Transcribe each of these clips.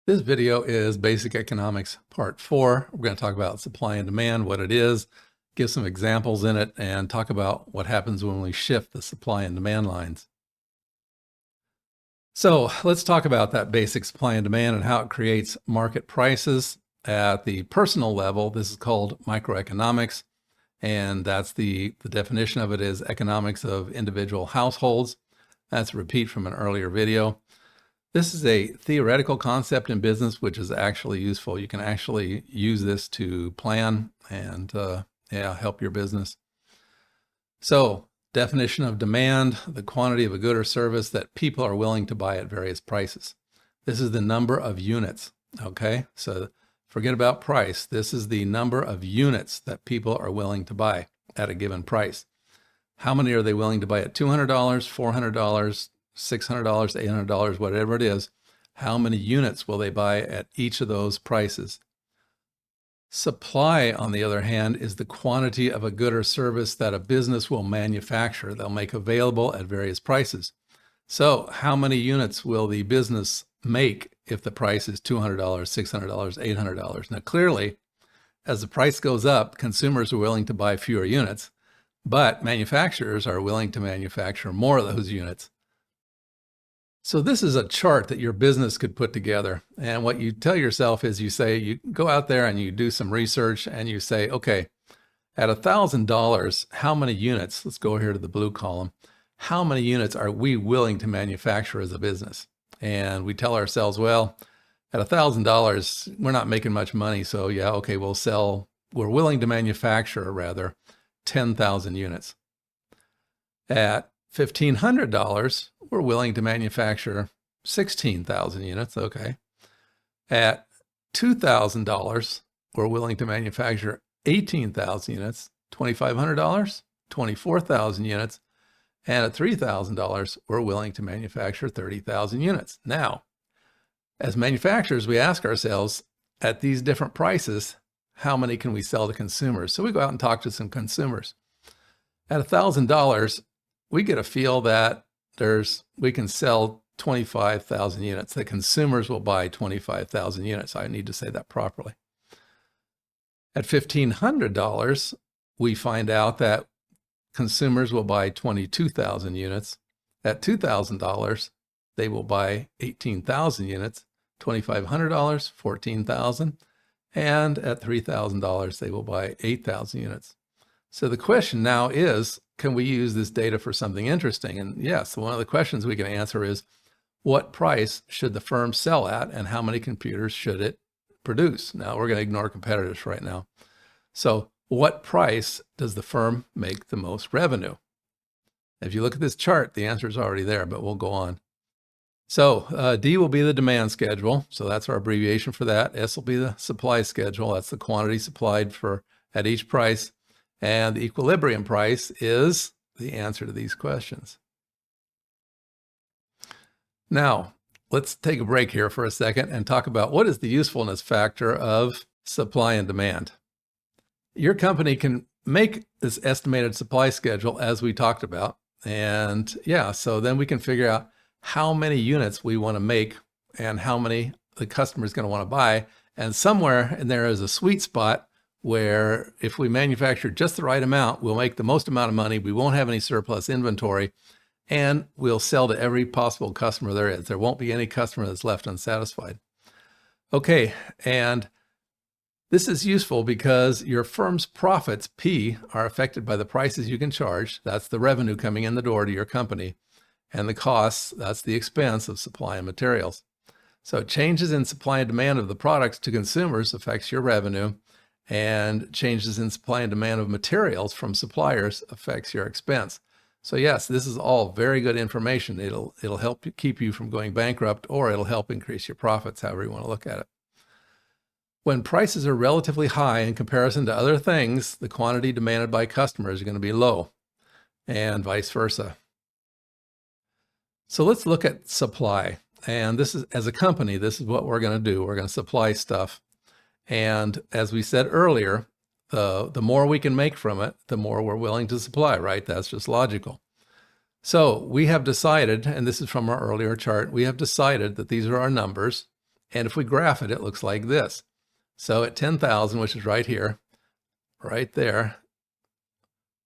This video is Basic Economics Part 4. We're going to talk about supply and demand, what it is, give some examples in it, and talk about what happens when we shift the supply and demand lines. So let's talk about that basic supply and demand and how it creates market prices. At the personal level, this is called microeconomics, and that's the definition of it is economics of individual households. That's a repeat from an earlier video. This is a theoretical concept in business, which is actually useful. You can actually use this to plan and help your business. So, definition of demand, the quantity of a good or service that people are willing to buy at various prices. This is the number of units, okay? So forget about price. This is the number of units that people are willing to buy at a given price. How many are they willing to buy at $200, $400, $600, $800, whatever it is? How many units will they buy at each of those prices? Supply, on the other hand, is the quantity of a good or service that a business will manufacture. They'll make available at various prices. So how many units will the business make if the price is $200, $600, $800? Now, clearly, as the price goes up, consumers are willing to buy fewer units, but manufacturers are willing to manufacture more of those units. So this is a chart that your business could put together. And what you tell yourself is you go out there and you do some research and you say, okay, at $1,000, how many units, let's go here to the blue column, how many units are we willing to manufacture as a business? And we tell ourselves, well, at $1,000, we're not making much money. So yeah, okay, we're willing to manufacture rather 10,000 units. At $1,500, we're willing to manufacture 16,000 units, okay. At $2,000, we're willing to manufacture 18,000 units, $2,500, 24,000 units, and at $3,000, we're willing to manufacture 30,000 units. Now, as manufacturers, we ask ourselves, at these different prices, how many can we sell to consumers? So we go out and talk to some consumers. At $1,000, we get a feel that we can sell 25,000 units. The consumers will buy 25,000 units. I need to say that properly. At $1,500, we find out that consumers will buy 22,000 units. At $2,000, they will buy 18,000 units. $2,500, 14,000. And at $3,000, they will buy 8,000 units. So the question now is, can we use this data for something interesting? And yes, one of the questions we can answer is, what price should the firm sell at and how many computers should it produce? Now, we're going to ignore competitors right now. So what price does the firm make the most revenue? If you look at this chart, the answer is already there, but we'll go on. So D will be the demand schedule. So that's our abbreviation for that. S will be the supply schedule. That's the quantity supplied at each price. And the equilibrium price is the answer to these questions. Now, let's take a break here for a second and talk about what is the usefulness factor of supply and demand. Your company can make this estimated supply schedule as we talked about. And yeah, so then we can figure out how many units we want to make and how many the customer is going to want to buy. And somewhere in there is a sweet spot where if we manufacture just the right amount, we'll make the most amount of money, we won't have any surplus inventory, and we'll sell to every possible customer there is. There won't be any customer that's left unsatisfied. Okay, and this is useful because your firm's profits, P, are affected by the prices you can charge. That's the revenue coming in the door to your company. And the costs, that's the expense of supply and materials. So changes in supply and demand of the products to consumers affects your revenue, and changes in supply and demand of materials from suppliers affects your expense. So yes, this is all very good information. It'll help keep you from going bankrupt, or it'll help increase your profits, however you want to look at it. When prices are relatively high in comparison to other things, the quantity demanded by customers is going to be low, and vice versa. So let's look at supply. And this is, as a company, this is what we're going to do. We're going to supply stuff. And as we said earlier, the more we can make from it, the more we're willing to supply, right? That's just logical. So we have decided, and this is from our earlier chart, we have decided that these are our numbers, And if we graph it, it looks like this. So at 10,000, which is right here, right there,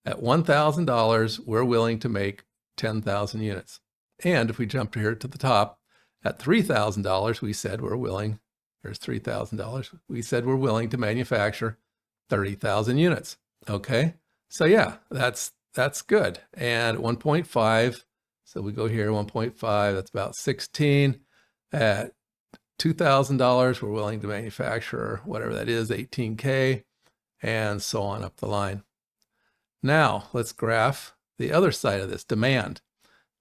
at $1,000, we're willing to make 10,000 units. And if we jump here to the top, at $3,000, we said we're willing, there's $3,000, we said we're willing to manufacture 30,000 units. Okay, so yeah, that's good. And at 1.5, so we go here, 1.5, that's about 16. At $2,000, we're willing to manufacture whatever that is, 18K, and so on up the line. Now, let's graph the other side of this, demand.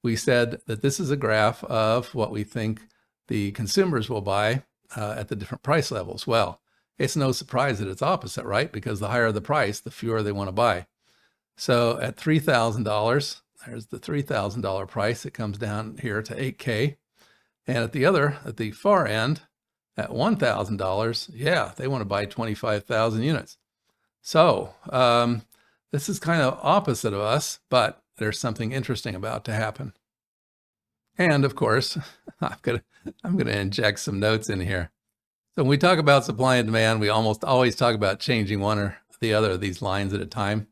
We said that this is a graph of what we think the consumers will buy at the different price levels. Well, it's no surprise that it's opposite, right? Because the higher the price, the fewer they want to buy. So at $3,000, there's the $3,000 price. It comes down here to 8K. And at the far end, at $1,000, yeah, they want to buy 25,000 units. So this is kind of opposite of us, but there's something interesting about to happen. And of course, I'm gonna inject some notes in here. So when we talk about supply and demand, we almost always talk about changing one or the other of these lines at a time.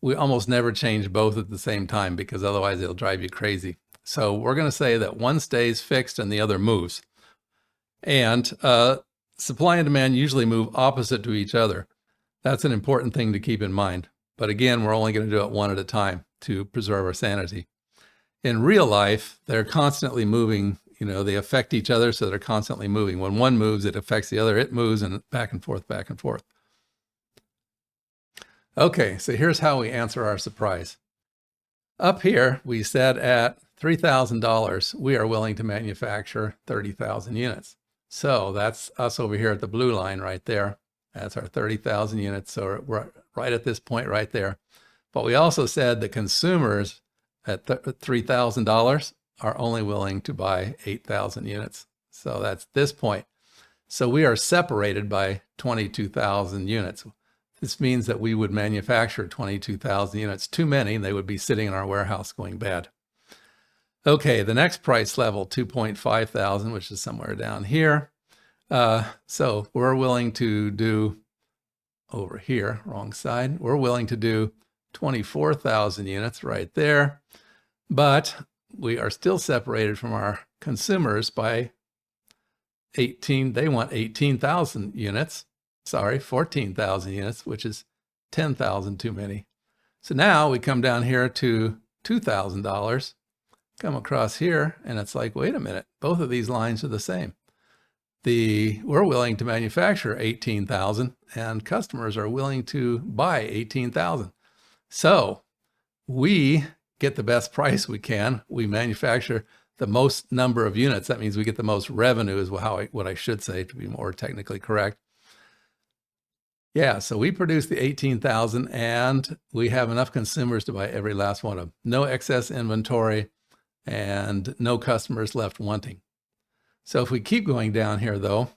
We almost never change both at the same time because otherwise it'll drive you crazy. So we're going to say that one stays fixed and the other moves. And supply and demand usually move opposite to each other. That's an important thing to keep in mind. But again, we're only going to do it one at a time to preserve our sanity. In real life, they're constantly moving. You know, they affect each other, so they're constantly moving. When one moves, it affects the other. It moves, and back and forth, back and forth. Okay, so here's how we answer our surprise. Up here, we said at $3,000, we are willing to manufacture 30,000 units. So that's us over here at the blue line right there. That's our 30,000 units. So we're right at this point right there. But we also said the consumers at $3,000 are only willing to buy 8,000 units. So that's this point. So we are separated by 22,000 units. This means that we would manufacture 22,000 units. Too many, and they would be sitting in our warehouse going bad. Okay, the next price level, 2.5 thousand, which is somewhere down here. So we're willing to do, over here, wrong side, we're willing to do 24,000 units right there. But we are still separated from our consumers by 18, they want 18,000 units. Sorry, 14,000 units, which is 10,000 too many. So now we come down here to $2,000, come across here, and it's like, wait a minute, both of these lines are the same. We're willing to manufacture 18,000 and customers are willing to buy 18,000. So we get the best price we can. We manufacture the most number of units. That means we get the most revenue is what I should say to be more technically correct. Yeah, so we produce the 18,000 and we have enough consumers to buy every last one of them. No excess inventory and no customers left wanting. So if we keep going down here though,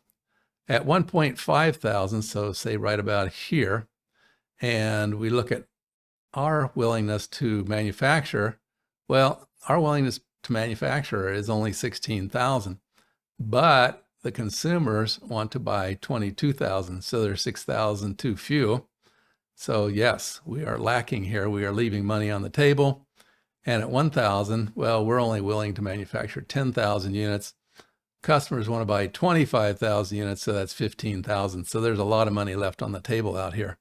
at 1.5 thousand, so say right about here, and we look at our willingness to manufacture, well, our willingness to manufacture is only 16,000, but the consumers want to buy 22,000, so there's 6,000 too few. So yes, we are lacking here. We are leaving money on the table. And at 1,000, well, we're only willing to manufacture 10,000 units. Customers want to buy 25,000 units, so that's 15,000. So there's a lot of money left on the table out here.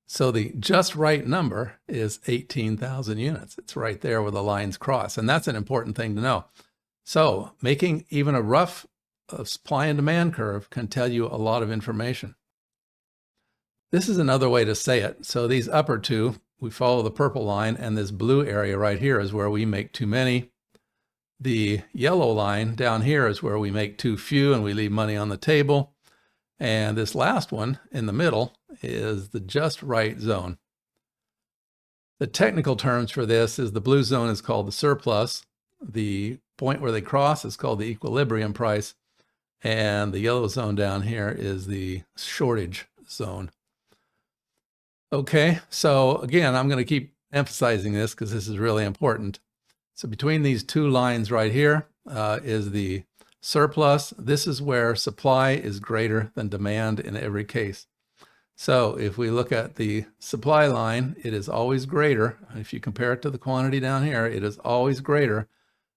So the just right number is 18,000 units. It's right there where the lines cross. And that's an important thing to know. So making even a rough supply and demand curve can tell you a lot of information. This is another way to say it. So these upper two, we follow the purple line, and this blue area right here is where we make too many. The yellow line down here is where we make too few and we leave money on the table. And this last one in the middle is the just right zone. The technical terms for this is the blue zone is called the surplus. The point where they cross is called the equilibrium price. And the yellow zone down here is the shortage zone. Okay, so again, I'm going to keep emphasizing this because this is really important. So between these two lines right here is the surplus, this is where supply is greater than demand in every case. So if we look at the supply line, it is always greater. If you compare it to the quantity down here, it is always greater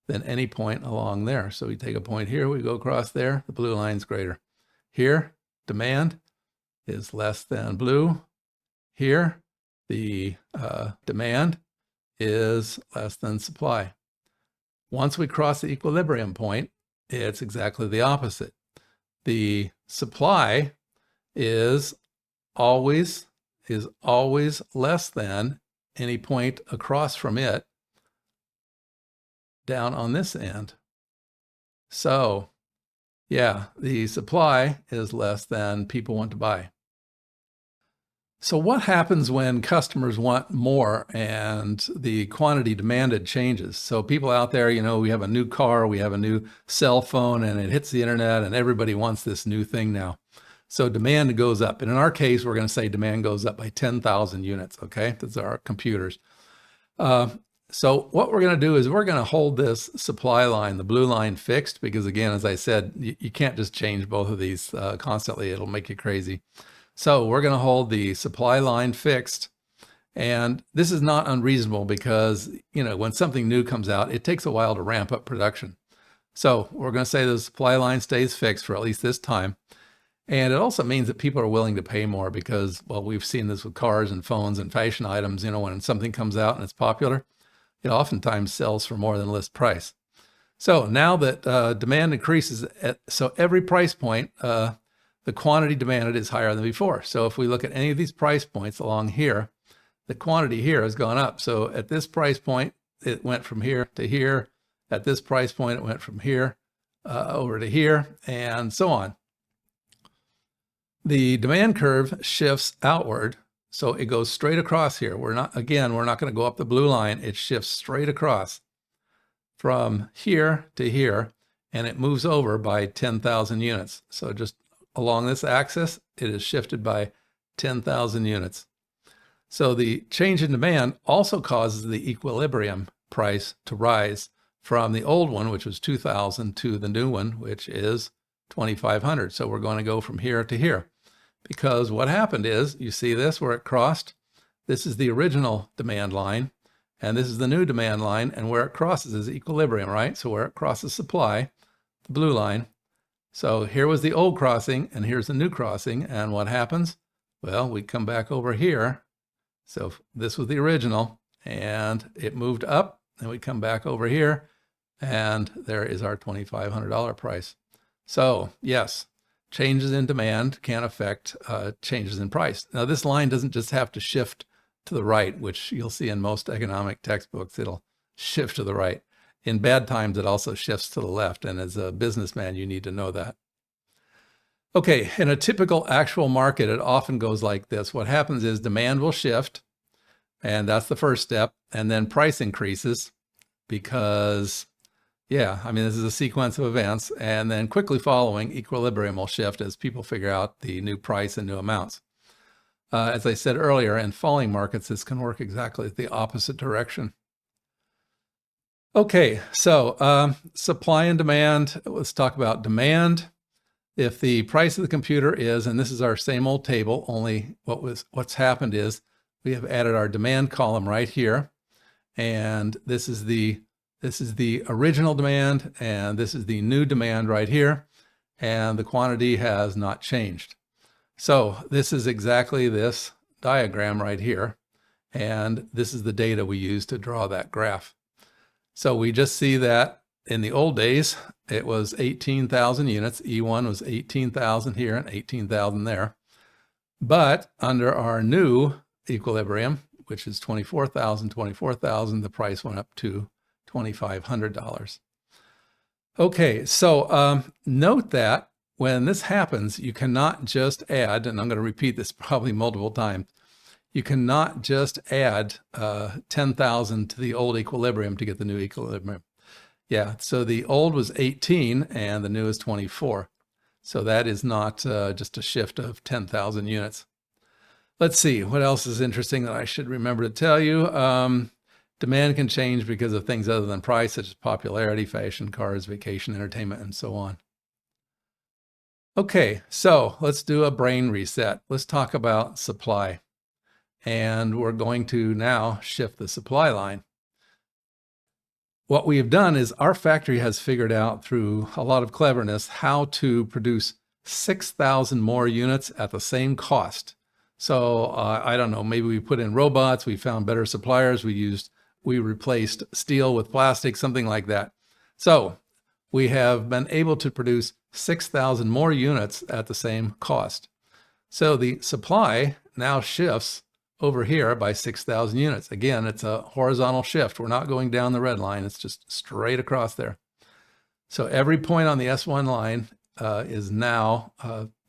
than any point along there. So we take a point here, we go across there, the blue line's greater. Here, demand is less than blue. Here, the demand is less than supply. Once we cross the equilibrium point, it's exactly the opposite. The supply is always less than any point across from it down on this end. So yeah, the supply is less than people want to buy. So what happens when customers want more and the quantity demanded changes? So people out there, you know, we have a new car, we have a new cell phone, and it hits the internet and everybody wants this new thing now. So demand goes up. And in our case, we're going to say demand goes up by 10,000 units, okay? That's our computers. So what we're going to do is we're going to hold this supply line, the blue line, fixed because, again, as I said, you can't just change both of these constantly. It'll make you crazy. So we're going to hold the supply line fixed. And this is not unreasonable because, you know, when something new comes out, it takes a while to ramp up production. So we're going to say the supply line stays fixed for at least this time. And it also means that people are willing to pay more because, well, we've seen this with cars and phones and fashion items. You know, when something comes out and it's popular, it oftentimes sells for more than list price. So now that demand increases, so every price point, the quantity demanded is higher than before. So if we look at any of these price points along here, the quantity here has gone up. So at this price point, it went from here to here. At this price point, it went from here over to here, and so on. The demand curve shifts outward, so it goes straight across here. We're not going to go up the blue line. It shifts straight across from here to here, and it moves over by 10,000 units. So just along this axis, it is shifted by 10,000 units. So the change in demand also causes the equilibrium price to rise from the old one, which was 2,000, to the new one, which is 2,500. So we're going to go from here to here. Because what happened is, you see this where it crossed? This is the original demand line, and this is the new demand line, and where it crosses is equilibrium, right? So where it crosses supply, the blue line. So here was the old crossing, and here's the new crossing, and what happens? Well, we come back over here. So this was the original, and it moved up, and we come back over here, and there is our $2,500 price. So yes, changes in demand can affect changes in price. Now, this line doesn't just have to shift to the right, which you'll see in most economic textbooks. It'll shift to the right. In bad times, it also shifts to the left. And as a businessman, you need to know that. Okay, in a typical actual market, it often goes like this. What happens is demand will shift, and that's the first step. And then price increases because, yeah, I mean, this is a sequence of events, and then quickly following, equilibrium will shift as people figure out the new price and new amounts. As I said earlier, in falling markets, this can work exactly the opposite direction. Okay, so supply and demand. Let's talk about demand. If the price of the computer is, and this is our same old table, only what's happened is we have added our demand column right here, and this is the original demand, and this is the new demand right here, and the quantity has not changed. So this is exactly this diagram right here, and this is the data we use to draw that graph. So we just see that in the old days, it was 18,000 units. E1 was 18,000 here and 18,000 there. But under our new equilibrium, which is 24,000, the price went up to $2,500. Okay, so note that when this happens, you cannot just add, and I'm going to repeat this probably multiple times, you cannot just add 10,000 to the old equilibrium to get the new equilibrium. Yeah, so the old was 18 and the new is 24. So that is not just a shift of 10,000 units. Let's see, what else is interesting that I should remember to tell you? Demand can change because of things other than price, such as popularity, fashion, cars, vacation, entertainment, and so on. Okay, so let's do a brain reset. Let's talk about supply. And we're going to now shift the supply line. What we have done is our factory has figured out through a lot of cleverness how to produce 6,000 more units at the same cost. So I don't know, maybe we put in robots, we found better suppliers, we replaced steel with plastic, something like that. So we have been able to produce 6,000 more units at the same cost. So the supply now shifts over here by 6,000 units. Again, it's a horizontal shift. We're not going down the red line. It's just straight across there. So every point on the S1 line is now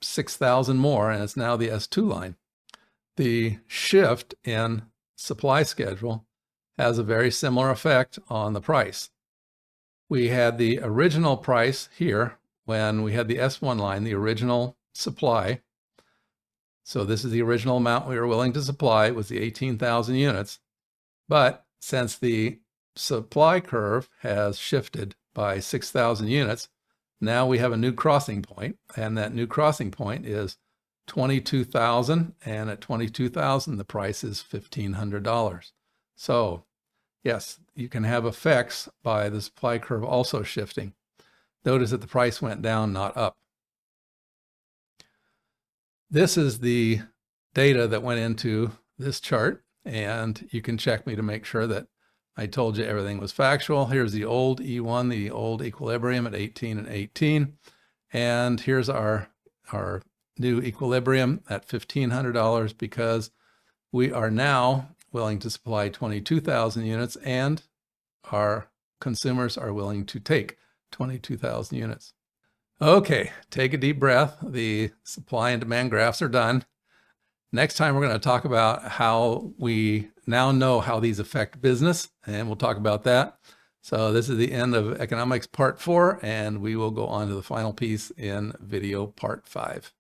6,000 more, and it's now the S2 line. The shift in supply schedule has a very similar effect on the price. We had the original price here when we had the S1 line, the original supply. So this is the original amount we were willing to supply. It was the 18,000 units. But since the supply curve has shifted by 6,000 units, now we have a new crossing point, and that new crossing point is 22,000, and at 22,000 the price is $1,500. So yes, you can have effects by the supply curve also shifting. Notice that the price went down, not up. This is the data that went into this chart, and you can check me to make sure that I told you everything was factual. Here's the old E1, the old equilibrium at 18 and 18. And here's our new equilibrium at $1,500 because we are now willing to supply 22,000 units and our consumers are willing to take 22,000 units. Okay, take a deep breath. The supply and demand graphs are done. Next time, we're going to talk about how we now know how these affect business, and we'll talk about that. So this is the end of economics part 4, and we will go on to the final piece in video part 5.